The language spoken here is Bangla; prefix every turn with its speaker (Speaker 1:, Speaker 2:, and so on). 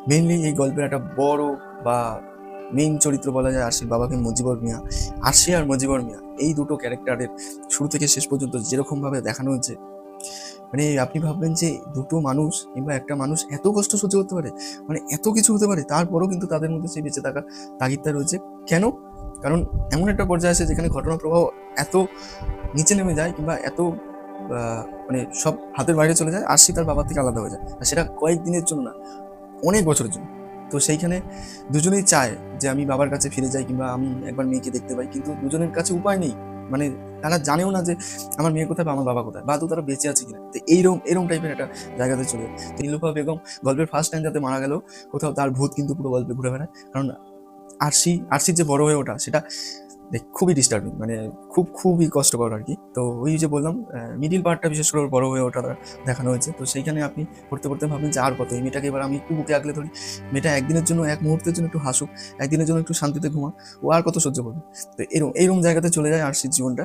Speaker 1: মেইনলি এই গল্পের একটা বড় বা মেইন চরিত্র বলা যায় আরশির বাবাকে মুজিবর মিয়া। আরশি আর মুজিবর মিয়া এই দুটো ক্যারেক্টারের শুরু থেকে শেষ পর্যন্ত যেরকমভাবে দেখানো হয়েছে, মানে আপনি ভাববেন যে দুটো মানুষ কিংবা একটা মানুষ এত কষ্ট সহ্য করতে পারে, মানে এত কিছু হতে পারে, তারপরও কিন্তু তাদের মধ্যে সেই বেঁচে থাকার তাগিদটা রয়েছে। কেন? কারণ এমন একটা পর্যায়ে আছে যেখানে ঘটনা প্রবাহ এত নিচে নেমে যায় কিংবা এত মানে সব হাতের বাইরে চলে যায়, আরশি তার বাবার থেকে আলাদা হয়ে যায়, আর সেটা কয়েকদিনের জন্য না, অনেক বছরের জন্য। তো সেইখানে দুজনেই চায় যে আমি বাবার কাছে ফিরে যাই কিংবা আমি একবার মেয়েকে দেখতে পাই, কিন্তু দুজনের কাছে উপায় নেই। মানে তারা জানেও না যে আমার মেয়ে কোথায় বা আমার বাবা কোথায়, বা তো তারা বেঁচে আছে কিনা। তো এইরকম এরকম টাইপের একটা জায়গাতে চলে যায়। তো নীলুফা বেগম গল্পের ফার্স্ট টাইম যাতে মারা গেল, কোথাও তার ভূত কিন্তু পুরো গল্পে ঘুরে বেড়ায়। কারণ আরশির যে বড় হয়ে ওঠা, সেটা খুবই ডিস্টার্বিং, মানে খুবই কষ্টকর আর কি। তো ওই যে বললাম, মিডিল পার্টটা বিশেষ করে ওর বড় হয়ে ওঠা দেখানো হয়েছে। তো সেইখানে আপনি পড়তে পড়তে ভাবেন যে আর কত, এই মেয়েটাকে এবার আমি একটু বুকে আগলে ধরি, মেয়েটা একদিনের জন্য, এক মুহূর্তের জন্য একটু হাসুক, একদিনের জন্য একটু শান্তিতে ঘুমা, ও আর কত সহ্য করবে। তো এরকম এইরকম জায়গাতে চলে যায় আরশির জীবনটা।